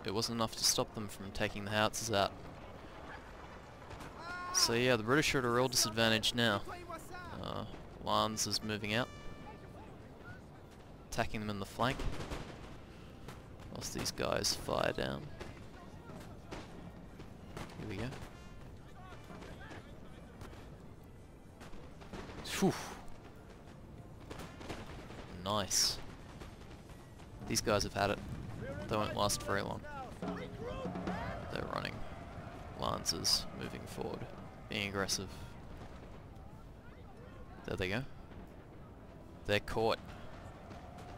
it wasn't enough to stop them from taking the howitzers out. So yeah, the British are at a real disadvantage now. Lannes is moving out, attacking them in the flank, whilst these guys fire down. Here we go. Phew. Nice. These guys have had it. They won't last very long. They're running. Lannes is moving forward, being aggressive. There they go. They're caught.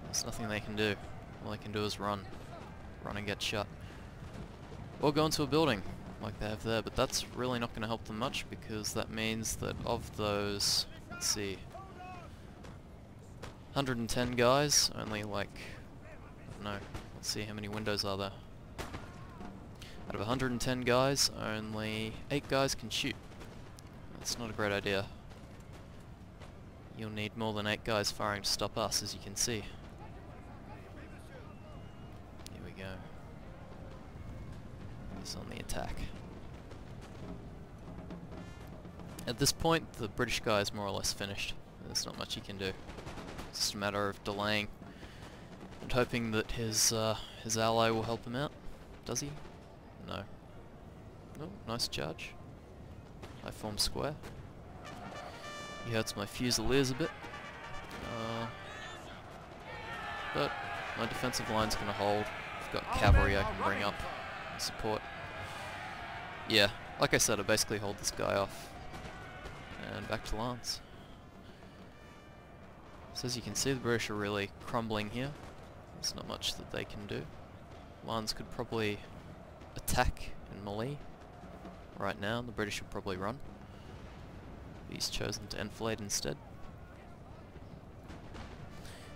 There's nothing they can do. All they can do is run. Run and get shot. Or go into a building, like they have there, but that's really not going to help them much, because that means that of those, let's see, 110 guys, only like, I don't know, let's see how many windows are there. Out of 110 guys, only 8 guys can shoot. That's not a great idea. You'll need more than 8 guys firing to stop us, as you can see. Here we go. He's on the attack. At this point, the British guy is more or less finished. There's not much he can do. It's just a matter of delaying and hoping that his ally will help him out. Does he? No. Oh, nice charge. I form square. He hurts my fusiliers a bit. But my defensive line's going to hold. I've got cavalry I can bring up and support. Yeah, like I said, I basically hold this guy off. And back to Lannes. So as you can see, the British are really crumbling here. There's not much that they can do. Lannes could probably attack in melee right now, and the British would probably run. He's chosen to enfilade instead.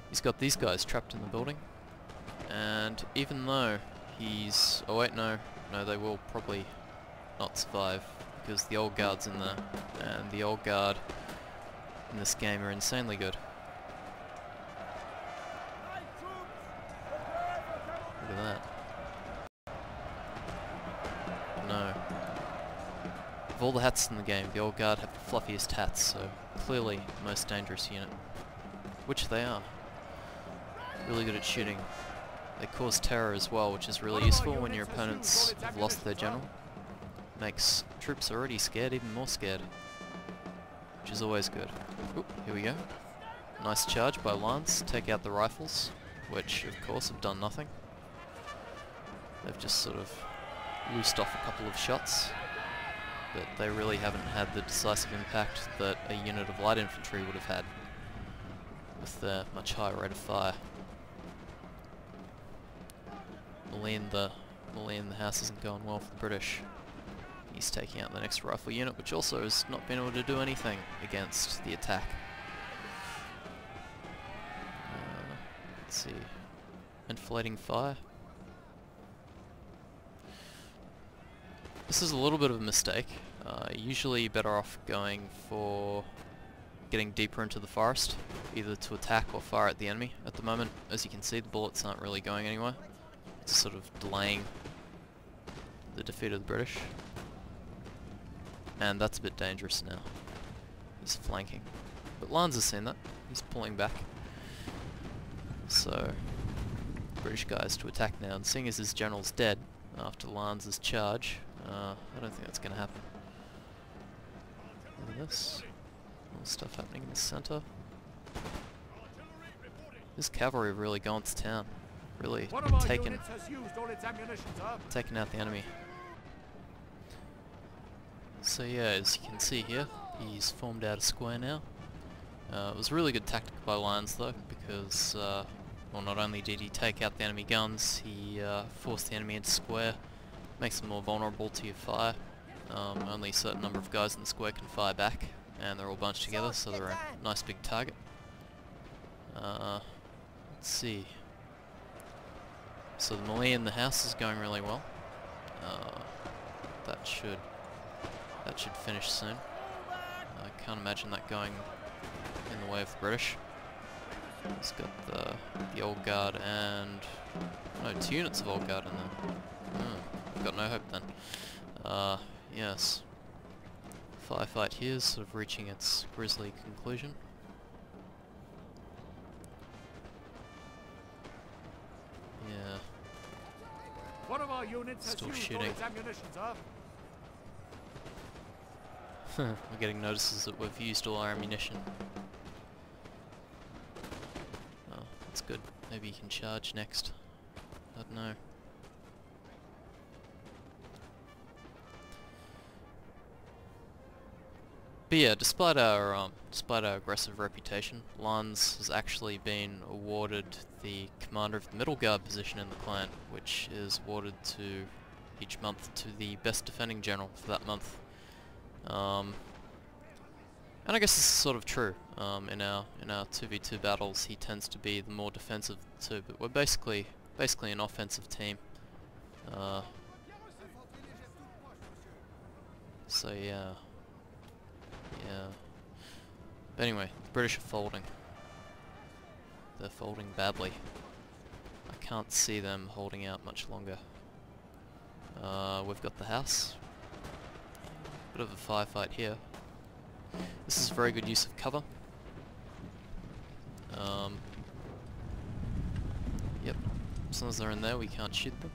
He's got these guys trapped in the building, and even though he's... oh wait, no, they will probably not survive, because the old guard's in there, and the old guard in this game are insanely good. Look at that. No. Of all the hats in the game, the old guard have the fluffiest hats, so clearly the most dangerous unit. Which they are. Really good at shooting. They cause terror as well, which is really useful when your opponents have lost their general. Makes troops already scared even more scared, which is always good. Oop, here we go. Nice charge by Lannes. Take out the rifles, which of course have done nothing. They've just sort of loosed off a couple of shots, but they really haven't had the decisive impact that a unit of light infantry would have had with their much higher rate of fire. Melee in the house isn't going well for the British. He's taking out the next rifle unit, which also has not been able to do anything against the attack. Let's see. Enfilading fire. This is a little bit of a mistake. Usually better off going for getting deeper into the forest, either to attack or fire at the enemy. At the moment, as you can see, the bullets aren't really going anywhere. It's sort of delaying the defeat of the British. And that's a bit dangerous now. He's flanking. But Lannes has seen that. He's pulling back. So, British guys to attack now. And seeing as his general's dead after Lannes' charge, I don't think that's going to happen. Look at this. More stuff happening in the center. This cavalry have really gone to town. Really taken out the enemy. So yeah, as you can see here, he's formed out a square now. It was a really good tactic by Lannes though, because well, not only did he take out the enemy guns, he forced the enemy into square, makes them more vulnerable to your fire. Only a certain number of guys in the square can fire back, and they're all bunched together, so they're a nice big target. Let's see. So the melee in the house is going really well. That should finish soon. I can't imagine that going in the way of the British. It's got the old guard and no, 2 units of old guard in there. I've got no hope then. Yes. Firefight here is sort of reaching its grisly conclusion. Yeah. One of our units Still has used shooting. all its ammunition, sir. We're getting notices that we've used all our ammunition. Oh, that's good. Maybe you can charge next. I don't know. But yeah, despite our aggressive reputation, Lannes has actually been awarded the commander of the middle guard position in the clan, which is awarded to each month to the best defending general for that month. And I guess this is sort of true. In our 2v2 battles, he tends to be the more defensive too, but we're basically an offensive team. So yeah. Yeah. But anyway, the British are folding. They're folding badly. I can't see them holding out much longer. We've got the house. Bit of a firefight here. This is very good use of cover. Yep. As long as they're in there, we can't shoot them.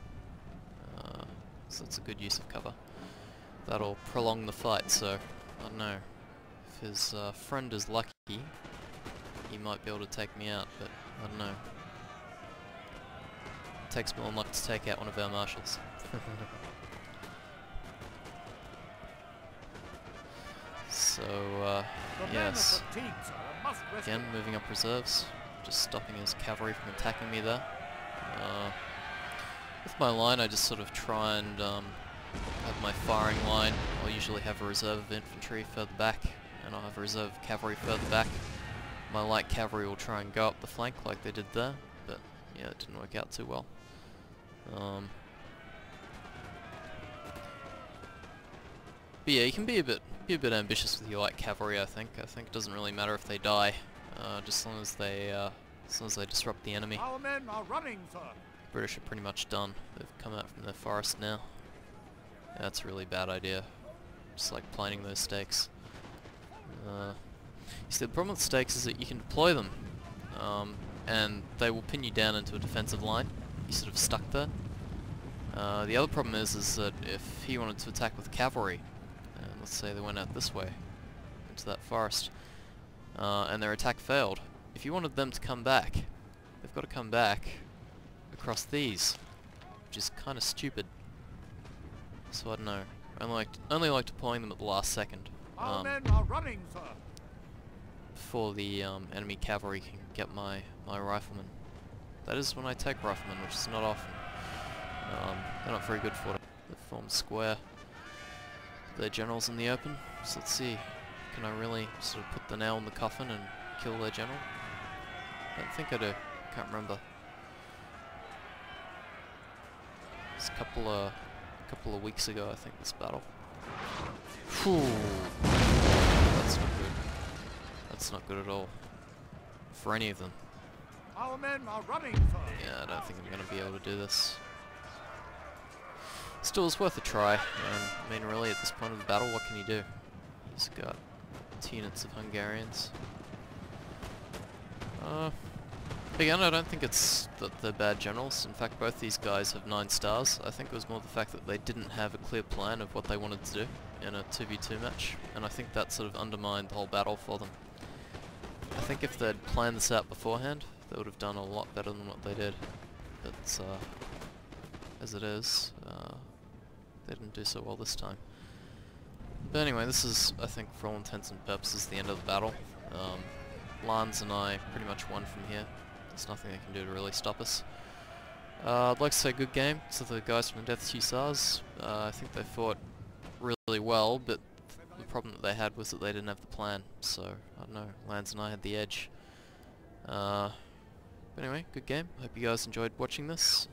So that's a good use of cover. That'll prolong the fight, so I don't know. If his friend is lucky, he might be able to take me out, but I don't know. It takes more than luck to take out one of our marshals. So, yes. Again, moving up reserves. Just stopping his cavalry from attacking me there. With my line, I just sort of try and have my firing line. I'll usually have a reserve of infantry further back, and I'll have a reserve of cavalry further back. My light cavalry will try and go up the flank like they did there, but yeah, it didn't work out too well. But yeah, you can be a bit ambitious with your light cavalry. I think it doesn't really matter if they die, just as long as they disrupt the enemy. Our men are running, sir. The British are pretty much done. They've come out from their forest now. Yeah, that's a really bad idea. Just like planting those stakes. You see, the problem with stakes is that you can deploy them, and they will pin you down into a defensive line. You're sort of stuck there. The other problem is that if he wanted to attack with cavalry, and let's say they went out this way into that forest, and their attack failed, if you wanted them to come back, they've got to come back across these, which is kind of stupid. So I don't know. I only like deploying them at the last second. Our men are running, sir. Before the enemy cavalry can get my riflemen. That is when I take riflemen, which is not often. They're not very good for it. They form square. Their general's in the open. So let's see. Can I really sort of put the nail in the coffin and kill their general? I don't think I do. Can't remember. It's a couple of weeks ago, I think, this battle. Whew. That's not good. That's not good at all. For any of them. Our men are running, sir. Yeah, I don't think I'm going to be able to do this. Still, it's worth a try. I mean, really, at this point of the battle, what can you do? He's got 2 units of Hungarians. Again, I don't think it's that they're bad generals. In fact, both these guys have 9 stars. I think it was more the fact that they didn't have a clear plan of what they wanted to do in a 2v2 match, and I think that sort of undermined the whole battle for them. I think if they'd planned this out beforehand, they would have done a lot better than what they did. But as it is, they didn't do so well this time. But anyway, this is, I think, for all intents and purposes, the end of the battle. Lannes and I pretty much won from here. There's nothing they can do to really stop us. I'd like to say good game to the guys from the Deaths Hussars. I think they fought really well, but the problem that they had was that they didn't have the plan. So, I don't know, Lannes and I had the edge. But anyway, good game. Hope you guys enjoyed watching this.